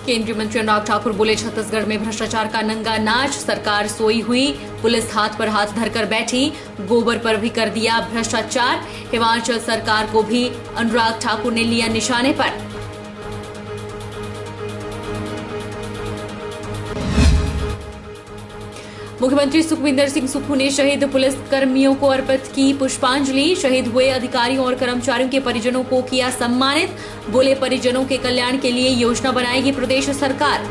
केंद्रीय मंत्री अनुराग ठाकुर बोले, छत्तीसगढ़ में भ्रष्टाचार का नंगा नाच, सरकार सोई हुई, पुलिस हाथ पर हाथ धरकर बैठी, गोबर पर भी कर दिया भ्रष्टाचार। हिमाचल सरकार को भी अनुराग ठाकुर ने लिया निशाने पर। मुख्यमंत्री सुखविंदर सिंह सुक्खू ने शहीद पुलिस कर्मियों को अर्पित की पुष्पांजलि। शहीद हुए अधिकारियों और कर्मचारियों के परिजनों को किया सम्मानित। बोले, परिजनों के कल्याण के लिए योजना बनाएगी प्रदेश सरकार।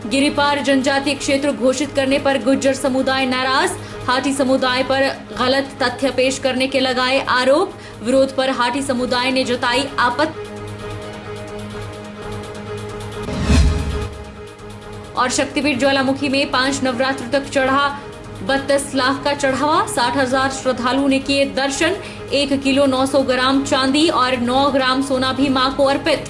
गिरिपार जनजातीय क्षेत्र घोषित करने पर गुर्जर समुदाय नाराज। हाटी समुदाय पर गलत तथ्य पेश करने के लगाए आरोप। विरोध पर हाटी समुदाय ने जताई आपत्ति। और शक्तिपीठ ज्वालामुखी में 5 नवरात्र तक चढ़ा 32 लाख का चढ़ावा। 60,000 श्रद्धालुओं ने किए दर्शन। 1 किलो 900 ग्राम चांदी और 9 ग्राम सोना भी मां को अर्पित।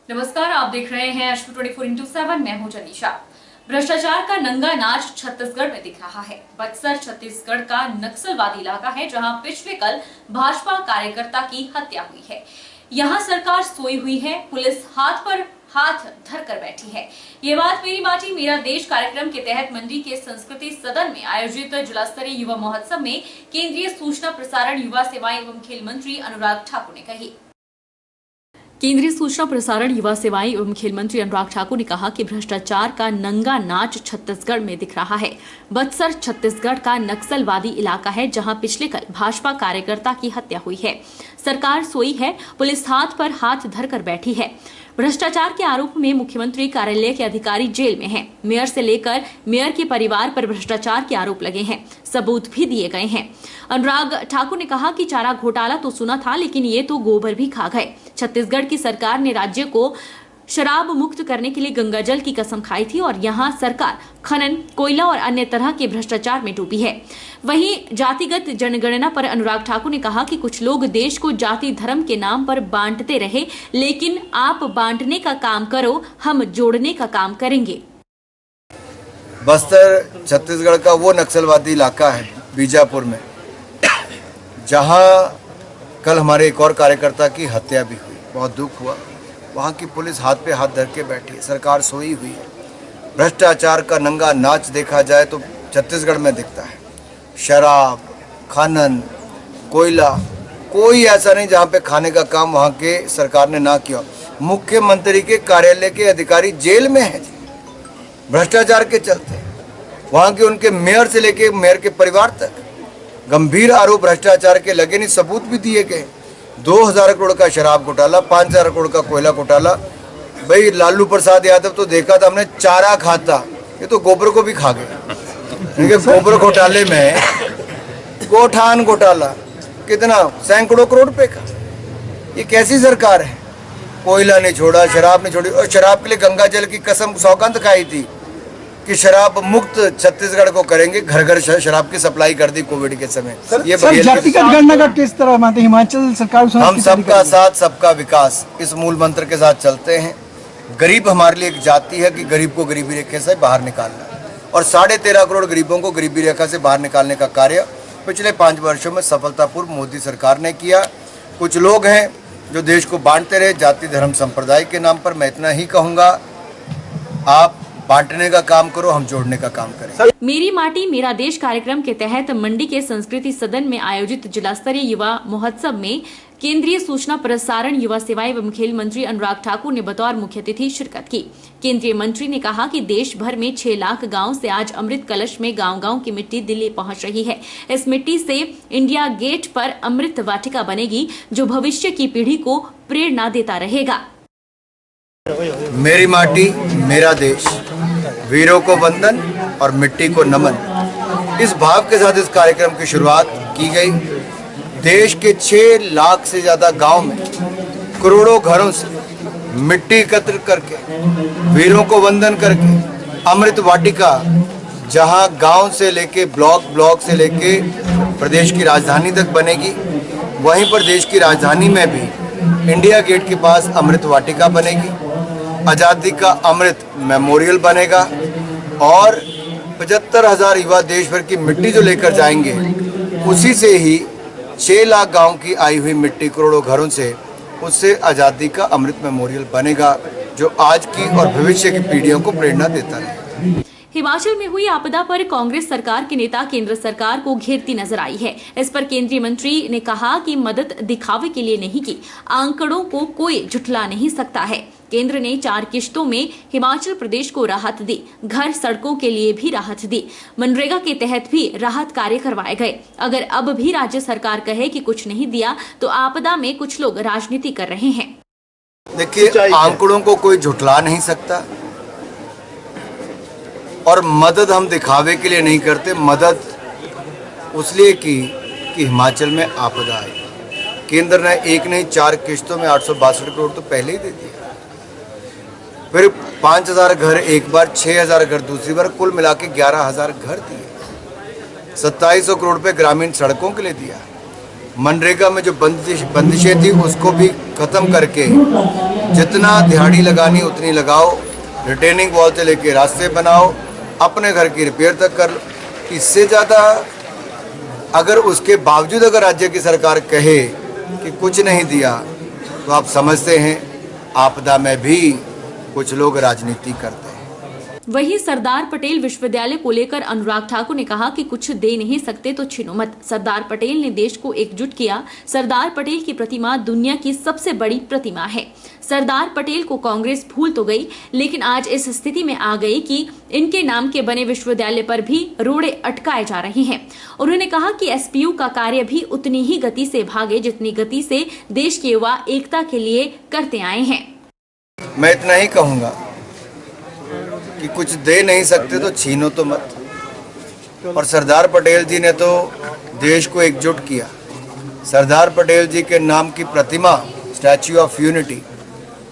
नमस्कार, आप देख रहे हैं अश्व 24x7। मैं हूं जनीशा। भ्रष्टाचार का नंगा नाच छत्तीसगढ़ में दिख रहा है। बक्सर छत्तीसगढ़ का नक्सलवादी इलाका है, जहां पिछले कल भाजपा कार्यकर्ता की हत्या हुई है। यहाँ सरकार सोई हुई है, पुलिस हाथ पर हाथ धर कर बैठी है। ये बात मेरी माटी मेरा देश कार्यक्रम के तहत मंडी के संस्कृति सदन में आयोजित जिला स्तरीय युवा महोत्सव में केंद्रीय सूचना प्रसारण युवा सेवाएं एवं खेल मंत्री अनुराग ठाकुर ने कही। केंद्रीय सूचना प्रसारण युवा सेवाएं एवं खेल मंत्री अनुराग ठाकुर ने कहा कि भ्रष्टाचार का नंगा नाच छत्तीसगढ़ में दिख रहा है। बक्सर छत्तीसगढ़ का नक्सलवादी इलाका है, जहां पिछले कल भाजपा कार्यकर्ता की हत्या हुई है। सरकार सोई है, पुलिस हाथ पर हाथ धरकर बैठी है। भ्रष्टाचार के आरोप में मुख्यमंत्री कार्यालय के अधिकारी जेल में हैं। मेयर से लेकर मेयर के परिवार पर भ्रष्टाचार के आरोप लगे हैं, सबूत भी दिए गए हैं। अनुराग ठाकुर ने कहा कि चारा घोटाला तो सुना था, लेकिन ये तो गोबर भी खा गए। छत्तीसगढ़ की सरकार ने राज्य को शराब मुक्त करने के लिए गंगाजल की कसम खाई थी और यहाँ सरकार खनन, कोयला और अन्य तरह के भ्रष्टाचार में डूबी है। वहीं जातिगत जनगणना पर अनुराग ठाकुर ने कहा कि कुछ लोग देश को जाति धर्म के नाम पर बांटते रहे, लेकिन आप बांटने का काम करो, हम जोड़ने का काम करेंगे। बस्तर छत्तीसगढ़ का वो नक्सलवादी इलाका है बीजापुर में, जहां कल हमारे एक और कार्यकर्ता की हत्या भी हुई। बहुत दुख हुआ। वहाँ की पुलिस हाथ पे हाथ धर के बैठी है, सरकार सोई हुई है। भ्रष्टाचार का नंगा नाच देखा जाए तो छत्तीसगढ़ में दिखता है। शराब, खनन, कोयला, कोई ऐसा नहीं जहाँ पे खाने का काम वहाँ के सरकार ने ना किया। मुख्यमंत्री के कार्यालय के अधिकारी जेल में हैं भ्रष्टाचार के चलते। वहाँ के उनके मेयर से लेके मेयर के परिवार तक गंभीर आरोप भ्रष्टाचार के लगे, नहीं सबूत भी दिए गए। 2000 करोड़ का शराब घोटाला, 5000 करोड़ का कोयला घोटाला। भाई लालू प्रसाद यादव तो देखा था हमने, चारा खाता, ये तो गोबर को भी खा गए। गोबर घोटाले में गोठान घोटाला कितना, सैकड़ों करोड़ रुपए का। ये कैसी सरकार है? कोयला नहीं छोड़ा, शराब नहीं छोड़ी, और शराब के लिए गंगाजल की कसम सौगंध खाई थी कि शराब मुक्त छत्तीसगढ़ को करेंगे। घर घर शराब की सप्लाई कर दी कोविड के समय। ये जातिगत गणना का किस तरह मानते हैं हिमाचल सरकार? हम सबका साथ सबका विकास, इस मूल मंत्र के साथ चलते हैं। गरीब हमारे लिए एक जाति है कि गरीब को गरीबी रेखा से बाहर निकालना, और 13.5 करोड़ गरीबों को गरीबी रेखा से बाहर निकालने का कार्य पिछले 5 वर्षों में सफलतापूर्वक मोदी सरकार ने किया। कुछ लोग हैं जो देश को बांटते रहे जाति धर्म संप्रदाय के नाम पर। मैं इतना ही कहूँगा, आप बांटने का काम करो, हम जोड़ने का काम करें। मेरी माटी मेरा देश कार्यक्रम के तहत मंडी के संस्कृति सदन में आयोजित जिला स्तरीय युवा महोत्सव में केंद्रीय सूचना प्रसारण युवा सेवाएं एवं खेल मंत्री अनुराग ठाकुर ने बतौर मुख्य अतिथि शिरकत की। केंद्रीय मंत्री ने कहा कि देश भर में 6 लाख गांव से आज अमृत कलश में गांव-गांव की मिट्टी दिल्ली पहुंच रही है। इस मिट्टी से इंडिया गेट पर अमृत वाटिका बनेगी, जो भविष्य की पीढ़ी को प्रेरणा देता रहेगा। मेरी माटी मेरा देश, वीरों को वंदन और मिट्टी को नमन, इस भाव के साथ इस कार्यक्रम की शुरुआत की गई। देश के 6 लाख से ज्यादा गांव में करोड़ों घरों से मिट्टी एकत्र करके, वीरों को वंदन करके अमृत वाटिका, जहां गांव से लेके ब्लॉक से लेके प्रदेश की राजधानी तक बनेगी, वहीं पर देश की राजधानी में भी इंडिया गेट के पास अमृत वाटिका बनेगी। आज़ादी का अमृत मेमोरियल बनेगा और 75,000 युवा देश भर की मिट्टी जो लेकर जाएंगे, उसी से ही 6 लाख गांव की आई हुई मिट्टी करोड़ों घरों से, उससे आज़ादी का अमृत मेमोरियल बनेगा जो आज की और भविष्य की पीढ़ियों को प्रेरणा देता है। हिमाचल में हुई आपदा पर कांग्रेस सरकार के नेता केंद्र सरकार को घेरती नजर आई है। इस पर केंद्रीय मंत्री ने कहा कि मदद दिखावे के लिए नहीं की, आंकड़ों को कोई झुठला नहीं सकता है। केंद्र ने 4 किश्तों में हिमाचल प्रदेश को राहत दी, घर सड़कों के लिए भी राहत दी, मनरेगा के तहत भी राहत कार्य करवाए गए। अगर अब भी राज्य सरकार कहे कि कुछ नहीं दिया तो आपदा में कुछ लोग राजनीति कर रहे हैं। देखिए, आंकड़ों को कोई झुठला नहीं सकता और मदद हम दिखावे के लिए नहीं करते, मदद उसलिए की कि हिमाचल में आपदा आई। केंद्र ने 1 नहीं 4 किश्तों में 862 करोड़ तो पहले ही दे दिया, फिर 5000 घर एक बार, 6000 घर दूसरी बार, कुल मिला के 11000 घर दिए। 2700 करोड़ रुपए ग्रामीण सड़कों के लिए दिया। मनरेगा में जो बंदिशें थी उसको भी खत्म करके जितना दिहाड़ी लगानी उतनी लगाओ, रिटेनिंग वॉल से लेके रास्ते बनाओ, अपने घर की रिपेयर तक कर लो। इससे ज़्यादा अगर उसके बावजूद अगर राज्य की सरकार कहे कि कुछ नहीं दिया तो आप समझते हैं आपदा में भी कुछ लोग राजनीति करते हैं। वहीं सरदार पटेल विश्वविद्यालय को लेकर अनुराग ठाकुर ने कहा कि कुछ दे नहीं सकते तो छीनो मत। सरदार पटेल ने देश को एकजुट किया। सरदार पटेल की प्रतिमा दुनिया की सबसे बड़ी प्रतिमा है। सरदार पटेल को कांग्रेस भूल तो गई, लेकिन आज इस स्थिति में आ गई कि इनके नाम के बने विश्वविद्यालय पर भी रोड़े अटकाए जा रहे हैं। उन्होंने कहा कि एसपीयू का कार्य भी उतनी ही गति से भागे जितनी गति से देश के युवा एकता के लिए करते आए हैं। मैं इतना ही कहूँगा कि कुछ दे नहीं सकते तो छीनो तो मत। और सरदार पटेल जी ने तो देश को एकजुट किया। सरदार पटेल जी के नाम की प्रतिमा स्टैच्यू ऑफ यूनिटी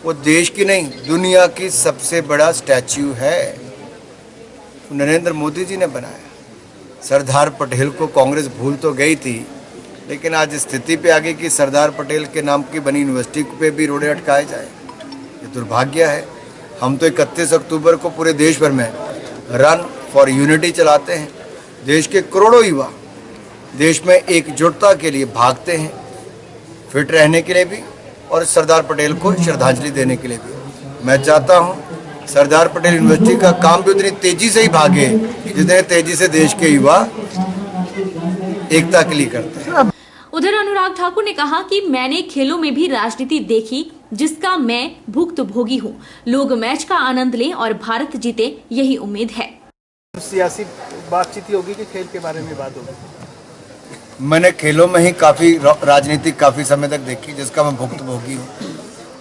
वो देश की नहीं दुनिया की सबसे बड़ा स्टैच्यू है, नरेंद्र मोदी जी ने बनाया। सरदार पटेल को कांग्रेस भूल तो गई थी, लेकिन आज स्थिति पे आ गई कि सरदार पटेल के नाम की बनी यूनिवर्सिटी पे भी रोड़े अटकाए जाए। ये दुर्भाग्य है। हम तो 31 अक्टूबर को पूरे देश भर में रन फॉर यूनिटी चलाते हैं। देश के करोड़ों युवा देश में एकजुटता के लिए भागते हैं, फिट रहने के लिए भी और सरदार पटेल को श्रद्धांजलि देने के लिए भी। मैं चाहता हूं सरदार पटेल यूनिवर्सिटी का काम भी उतनी तेजी से ही भागे जितने तेजी से देश के युवा एकता के लिए करते हैं। उधर अनुराग ठाकुर ने कहा कि मैंने खेलों में भी राजनीति देखी जिसका मैं भुक्तभोगी हूं। लोग मैच का आनंद लें और भारत जीते, यही उम्मीद है। सियासी बातचीत ही होगी कि खेल के बारे में बात होगी? मैंने खेलों में ही काफ़ी राजनीति काफ़ी समय तक देखी जिसका मैं भुक्तभोगी हूँ।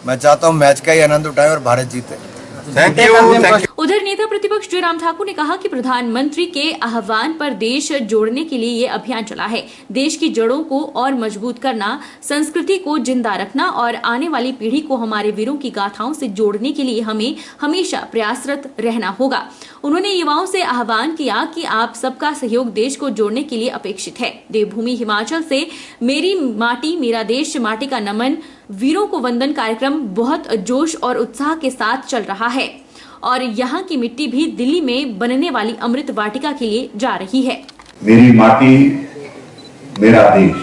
मैं चाहता हूँ मैच का ही आनंद उठाएं और भारत जीते। Thank you. उधर नेता प्रतिपक्ष जयराम ठाकुर ने कहा कि प्रधानमंत्री के आह्वान पर देश जोड़ने के लिए ये अभियान चला है। देश की जड़ों को और मजबूत करना, संस्कृति को जिंदा रखना और आने वाली पीढ़ी को हमारे वीरों की गाथाओं से जोड़ने के लिए हमें हमेशा प्रयासरत रहना होगा। उन्होंने युवाओं से आह्वान किया कि आप सबका सहयोग देश को जोड़ने के लिए अपेक्षित है। देवभूमि हिमाचल से मेरी माटी मेरा देश माटी का नमन वीरों को वंदन कार्यक्रम बहुत जोश और उत्साह के साथ चल रहा है और यहाँ की मिट्टी भी दिल्ली में बनने वाली अमृत वाटिका के लिए जा रही है। मेरी माटी मेरा देश,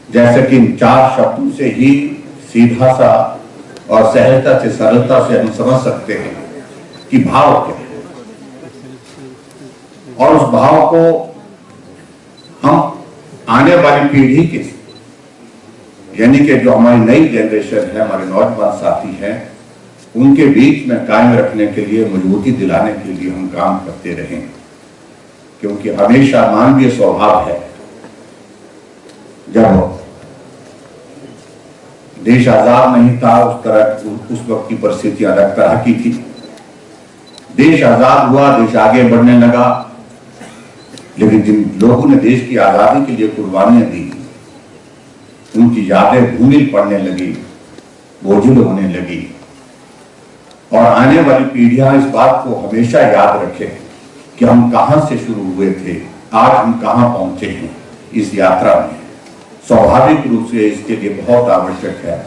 जैसे कि इन 4 शब्दों से ही सीधा सा और सहजता से सरलता से हम समझ सकते हैं कि भाव क्या है और उस भाव को हम आने वाली पीढ़ी के यानी कि जो हमारी नई जनरेशन है, हमारे नौजवान साथी हैं, उनके बीच में कायम रखने के लिए, मजबूती दिलाने के लिए हम काम करते रहें। क्योंकि हमेशा मानवीय स्वभाव है, जब देश आजाद नहीं था उस वक्त की परिस्थितियां अलग तरह की थी। देश आजाद हुआ, देश आगे बढ़ने लगा, लेकिन जिन लोगों ने देश की आजादी के लिए कुर्बानियां दी उनकी यादें भूमिल पड़ने लगी, बोझिल होने लगी। और आने वाली पीढ़ियां इस बात को हमेशा याद रखें कि हम कहां से शुरू हुए थे, आज हम कहां पहुंचे हैं इस यात्रा में। स्वाभाविक रूप से इसके लिए बहुत आवश्यक है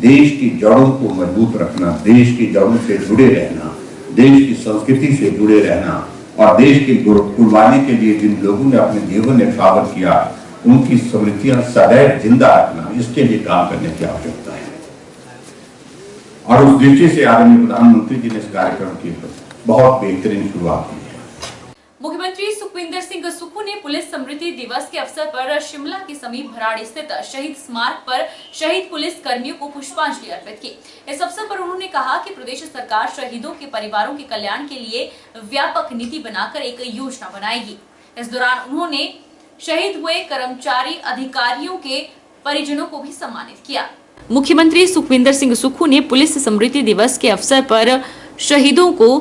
देश की जड़ों को मजबूत रखना, देश की जड़ों से जुड़े रहना, देश की संस्कृति से जुड़े रहना और देश की कुर्बानी के लिए जिन लोगों ने अपने जीवन न्यौछावर किया उनकी स्मृतियां सदैव जिंदा रखना, इसके लिए काम करने की आवश्यकता है। और उस दृष्टि से आदरणीय प्रधानमंत्री जी ने इस कार्यक्रम की बहुत बेहतरीन शुरुआत की है। मुख्यमंत्री सुखविंदर सिंह सुक्खू ने पुलिस स्मृति दिवस के अवसर पर शिमला के समीप भराड़ी स्थित शहीद स्मारक पर शहीद पुलिस कर्मियों को पुष्पांजलि अर्पित की। इस अवसर पर उन्होंने कहा कि प्रदेश सरकार शहीदों के परिवारों के कल्याण के लिए व्यापक नीति बनाकर एक योजना बनाएगी। इस दौरान उन्होंने शहीद हुए कर्मचारी अधिकारियों के परिजनों को भी सम्मानित किया। मुख्यमंत्री सुखविंदर सिंह सुक्खू ने पुलिस स्मृति दिवस के अवसर पर शहीदों को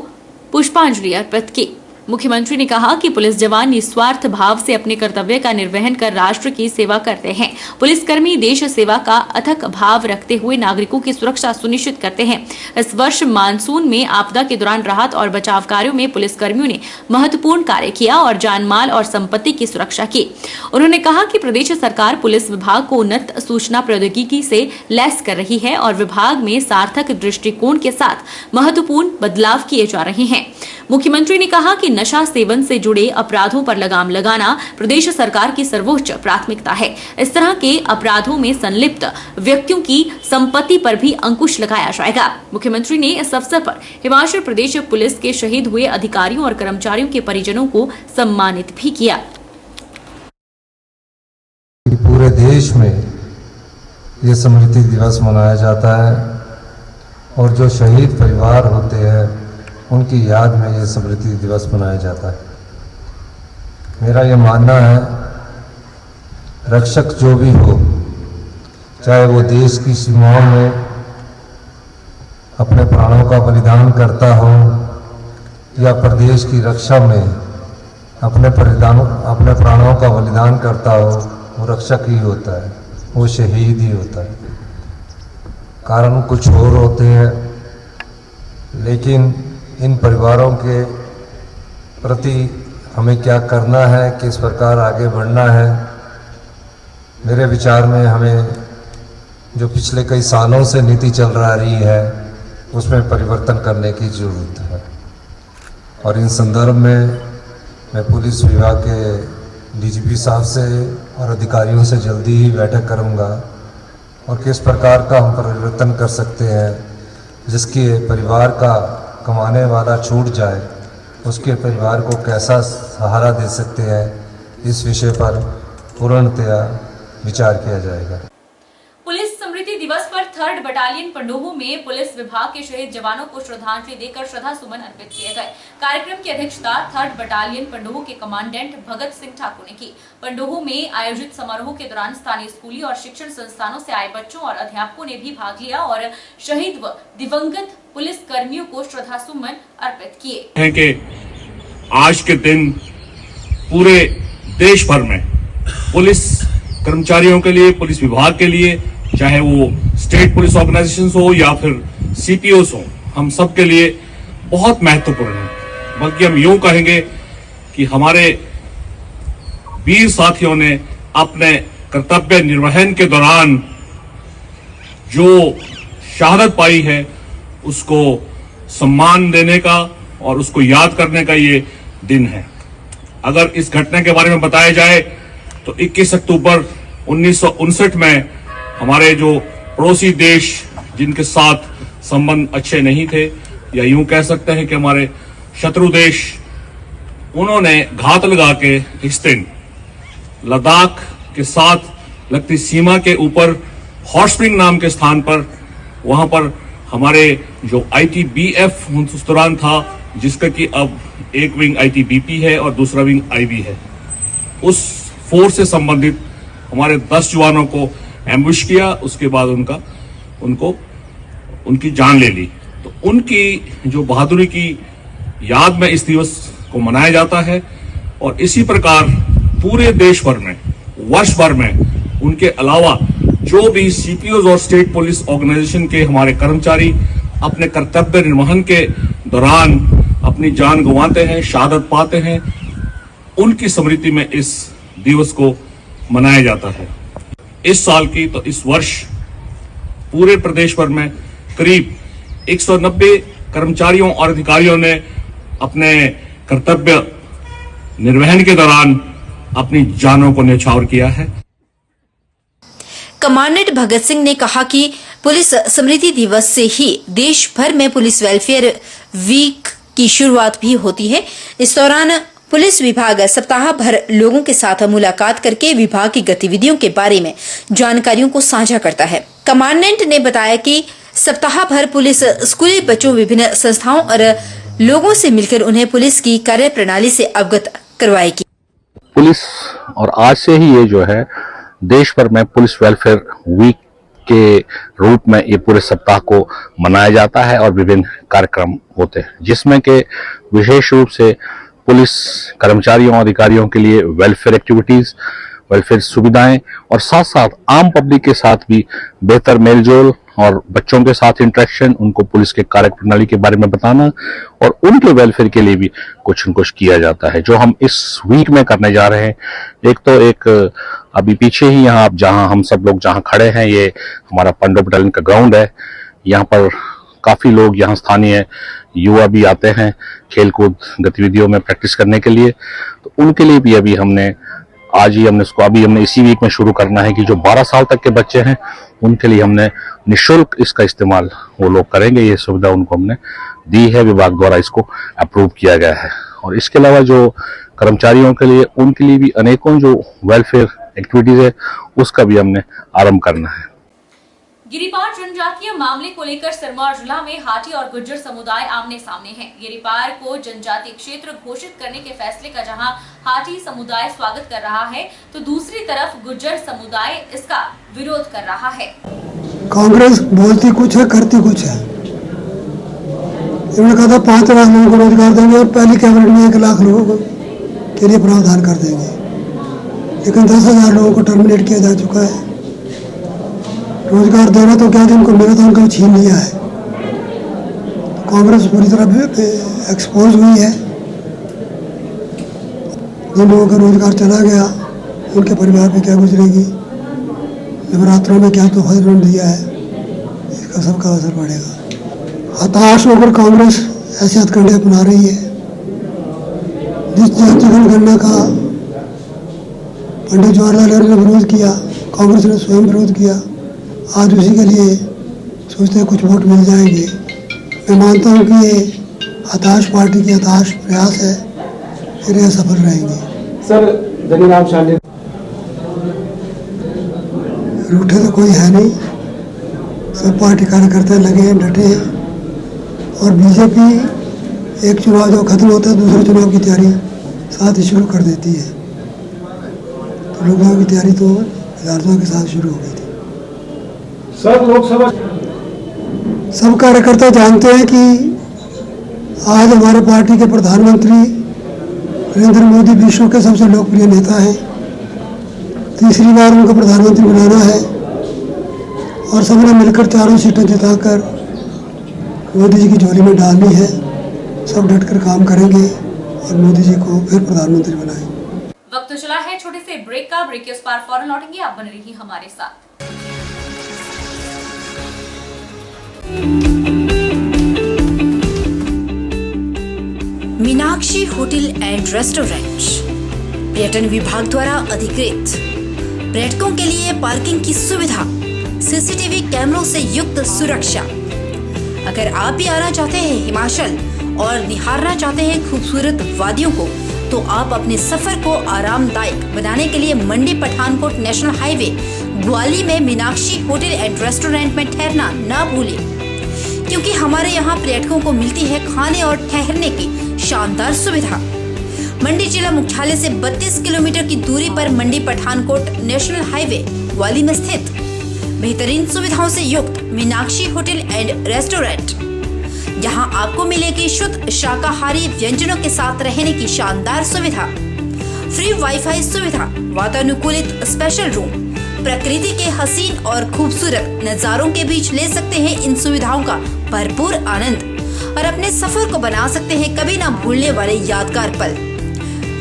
पुष्पांजलि अर्पित की। मुख्यमंत्री ने कहा कि पुलिस जवान निस्वार्थ भाव से अपने कर्तव्य का निर्वहन कर राष्ट्र की सेवा करते हैं। पुलिसकर्मी देश सेवा का अथक भाव रखते हुए नागरिकों की सुरक्षा सुनिश्चित करते हैं। इस वर्ष मानसून में आपदा के दौरान राहत और बचाव कार्यों में पुलिसकर्मियों ने महत्वपूर्ण कार्य किया और जानमाल और संपत्ति की सुरक्षा की। उन्होंने कहा कि प्रदेश सरकार पुलिस विभाग को उन्नत सूचना प्रौद्योगिकी से लैस कर रही है और विभाग में सार्थक दृष्टिकोण के साथ महत्वपूर्ण बदलाव किए जा रहे हैं। मुख्यमंत्री ने कहा कि नशा सेवन से जुड़े अपराधों पर लगाम लगाना प्रदेश सरकार की सर्वोच्च प्राथमिकता है। इस तरह के अपराधों में संलिप्त व्यक्तियों की संपत्ति पर भी अंकुश लगाया जाएगा। मुख्यमंत्री ने इस अवसर पर हिमाचल प्रदेश पुलिस के शहीद हुए अधिकारियों और कर्मचारियों के परिजनों को सम्मानित भी किया। पूरे देश में ये स्मृति दिवस मनाया जाता है और जो शहीद परिवार होते हैं उनकी याद में ये स्मृति दिवस मनाया जाता है। मेरा ये मानना है, रक्षक जो भी हो, चाहे वो देश की सीमाओं में अपने प्राणों का बलिदान करता हो या प्रदेश की रक्षा में अपने प्राणों का बलिदान करता हो, वो रक्षक ही होता है, वो शहीद ही होता है। कारण कुछ और होते हैं, लेकिन इन परिवारों के प्रति हमें क्या करना है, किस प्रकार आगे बढ़ना है, मेरे विचार में हमें जो पिछले कई सालों से नीति चल रही है उसमें परिवर्तन करने की ज़रूरत है। और इन संदर्भ में मैं पुलिस विभाग के डीजीपी साहब से और अधिकारियों से जल्दी ही बैठक करूंगा और किस प्रकार का हम परिवर्तन कर सकते हैं जिसके परिवार का कमाने वाला छूट जाए, उसके परिवार को कैसा सहारा दे सकते हैं, इस विषय पर पूर्णतया विचार किया जाएगा। पुलिस स्मृति दिवस पर 3rd बटालियन पंडोह में पुलिस विभाग के शहीद जवानों को श्रद्धांजलि देकर श्रद्धा सुमन अर्पित किए गए। कार्यक्रम की अध्यक्षता 3rd बटालियन पंडोह के कमांडेंट भगत सिंह ठाकुर ने की। पंडोह में आयोजित समारोह के दौरान स्थानीय स्कूली और शिक्षण संस्थानों से आए बच्चों और अध्यापकों ने भी भाग लिया और शहीद व दिवंगत पुलिस कर्मियों को श्रद्धा सुमन अर्पित किए। आज के दिन पूरे देश भर में पुलिस कर्मचारियों के लिए, पुलिस विभाग के लिए, चाहे वो स्टेट पुलिस ऑर्गेनाइजेशंस हो या फिर सीपीओस हो, हम सब के लिए बहुत महत्वपूर्ण है। बल्कि हम यूं कहेंगे कि हमारे वीर साथियों ने अपने कर्तव्य निर्वहन के दौरान जो शहादत पाई है उसको सम्मान देने का और उसको याद करने का ये दिन है। अगर इस घटना के बारे में बताया जाए तो 21 अक्टूबर 1959 में हमारे जो पड़ोसी देश जिनके साथ संबंध अच्छे नहीं थे, या यूं कह सकते हैं कि हमारे शत्रु देश, उन्होंने घात लगा के इस दिन लद्दाख के साथ लगती सीमा के ऊपर हॉट स्प्रिंग नाम के स्थान पर, वहां पर हमारे जो ITBF उस दौरान था, जिसका कि अब एक विंग ITBP है और दूसरा विंग IB है, उस फोर्स से संबंधित हमारे 10 जवानों को एम्बुश किया। उसके बाद उनकी जान ले ली। तो उनकी जो बहादुरी की याद में इस दिवस को मनाया जाता है। और इसी प्रकार पूरे देश भर में, वर्ष भर में उनके अलावा जो भी सीपीओज और स्टेट पुलिस ऑर्गेनाइजेशन के हमारे कर्मचारी अपने कर्तव्य निर्वहन के दौरान अपनी जान गंवाते हैं, शहादत पाते हैं, उनकी स्मृति में इस दिवस को मनाया जाता है। इस साल की तो इस वर्ष पूरे प्रदेश भर में करीब 190 कर्मचारियों और अधिकारियों ने अपने कर्तव्य निर्वहन के दौरान अपनी जानों को न्यौछावर किया है। कमांडेंट भगत सिंह ने कहा कि पुलिस स्मृति दिवस से ही देश भर में पुलिस वेलफेयर वीक की शुरुआत भी होती है। इस दौरान पुलिस विभाग सप्ताह भर लोगों के साथ मुलाकात करके विभाग की गतिविधियों के बारे में जानकारियों को साझा करता है। कमांडेंट ने बताया कि सप्ताह भर पुलिस स्कूली बच्चों, विभिन्न संस्थाओं और लोगों से मिलकर उन्हें पुलिस की कार्यप्रणाली से अवगत करवाएगी। पुलिस और आज से ही ये जो है देश भर में पुलिस वेलफेयर वीक के रूप में ये पूरे सप्ताह को मनाया जाता है और विभिन्न कार्यक्रम होते हैं, जिसमें के विशेष रूप से पुलिस कर्मचारियों और अधिकारियों के लिए वेलफेयर एक्टिविटीज, वेलफेयर सुविधाएं और साथ साथ आम पब्लिक के साथ भी बेहतर मेलजोल और बच्चों के साथ इंटरेक्शन, उनको पुलिस के कार्यप्रणाली के बारे में बताना और उनके वेलफेयर के लिए भी कुछ न कुछ किया जाता है, जो हम इस वीक में करने जा रहे हैं। एक अभी पीछे ही यहाँ आप जहाँ हम सब लोग जहाँ खड़े हैं, ये हमारा पंडो बटालियन का ग्राउंड है। यहाँ पर काफी लोग, यहाँ स्थानीय युवा भी आते हैं खेलकूद गतिविधियों में प्रैक्टिस करने के लिए, तो उनके लिए भी अभी हमने इसी वीक में शुरू करना है कि जो 12 साल तक के बच्चे हैं उनके लिए हमने निःशुल्क इसका इस्तेमाल वो लोग करेंगे। ये सुविधा उनको हमने दी है, विभाग द्वारा इसको अप्रूव किया गया है। और इसके अलावा जो कर्मचारियों के लिए, उनके लिए भी अनेकों जो वेलफेयर एक्टिविटीज है उसका भी हमने आरंभ करना है। गिरिपार जनजातीय मामले को लेकर सिरमौर जिला में हाटी और गुज्जर समुदाय आमने सामने हैं। गिरिपार को जनजातीय क्षेत्र घोषित करने के फैसले का जहां हाटी समुदाय स्वागत कर रहा है, तो दूसरी तरफ गुज्जर समुदाय इसका विरोध कर रहा है। कांग्रेस बोलती कुछ है, करती कुछ है। इन्होंने कहा था 5 लाख लोगों को रोजगार देंगे और पहली कैबिनेट में 1 लाख लोगों के लिए प्रावधान कर देंगे, लेकिन 10,000 लोगों को टर्मिनेट किया जा चुका है। रोजगार देना तो क्या, जिनको मिला था उनको छीन लिया है। कांग्रेस पूरी तरह एक्सपोज हुई है। जिन लोगों का रोजगार चला गया उनके परिवार पे क्या गुजरेगी, नवरात्रों में क्या तोहफा दिया है, इसका सबका असर पड़ेगा। हताश होकर कांग्रेस ऐसे हथकंडे अपना रही है। जिस जाति जनगणना का पंडित जवाहरलाल नेहरू ने विरोध किया, कांग्रेस ने स्वयं विरोध किया, आज उसी के लिए सोचते हैं कुछ वोट मिल जाएंगे। मैं मानता हूं कि ये हताश पार्टी की हताश प्रयास है, फिर यह सफल रहेंगे। सर, जनीराम शांडिल रूठे तो कोई है नहीं, सब पार्टी कार्यकर्ता लगे हैं, डटे हैं। और बीजेपी एक चुनाव जो खत्म होता है दूसरे चुनाव की तैयारी साथ ही शुरू कर देती है। तो लोकसभा की तैयारी तो विधानसभा के साथ शुरू हो गई थी। सर, लोकसभा सब कार्यकर्ता जानते हैं कि आज हमारे पार्टी के प्रधानमंत्री नरेंद्र मोदी विश्व के सबसे लोकप्रिय नेता हैं। तीसरी बार उनको प्रधानमंत्री बनाना है और सबने मिलकर 4 सीटें जिताकर मोदी जी की झोली में डालनी है। सब डटकर काम करेंगे और मोदी जी को फिर प्रधानमंत्री बनाएंगे। वक्त चला है छोटे से ब्रेक का। ब्रेक के उस पार फौरन लौटेंगे, आप बने रहिए हमारे साथ। मीनाक्षी होटल एंड रेस्टोरेंट पर्यटन विभाग द्वारा अधिकृत, पर्यटकों के लिए पार्किंग की सुविधा, सीसीटीवी कैमरों से युक्त सुरक्षा। अगर आप भी आना चाहते हैं हिमाचल और निहारना चाहते हैं खूबसूरत वादियों को, तो आप अपने सफर को आरामदायक बनाने के लिए मंडी पठानकोट नेशनल हाईवे ग्वाली में मीनाक्षी होटल एंड रेस्टोरेंट में ठहरना ना भूलें, क्योंकि हमारे यहाँ पर्यटकों को मिलती है खाने और ठहरने की शानदार सुविधा। मंडी जिला मुख्यालय से 32 किलोमीटर की दूरी पर मंडी पठानकोट नेशनल हाईवे ग्वाली में स्थित बेहतरीन सुविधाओं से युक्त मीनाक्षी होटल एंड रेस्टोरेंट, यहाँ आपको मिलेगी शुद्ध शाकाहारी व्यंजनों के साथ रहने की शानदार सुविधा, फ्री वाईफाई सुविधा, वातानुकूलित स्पेशल रूम, प्रकृति के हसीन और खूबसूरत नजारों के बीच ले सकते हैं इन सुविधाओं का भरपूर आनंद और अपने सफर को बना सकते हैं कभी ना भूलने वाले यादगार पल।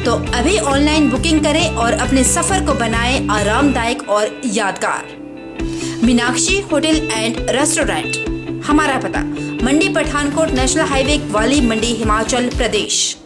तो अभी ऑनलाइन बुकिंग करें और अपने सफर को बनाएं आरामदायक और यादगार। मीनाक्षी होटल एंड रेस्टोरेंट, हमारा पता मंडी पठानकोट नेशनल हाईवे ग्वाली, मंडी, हिमाचल प्रदेश।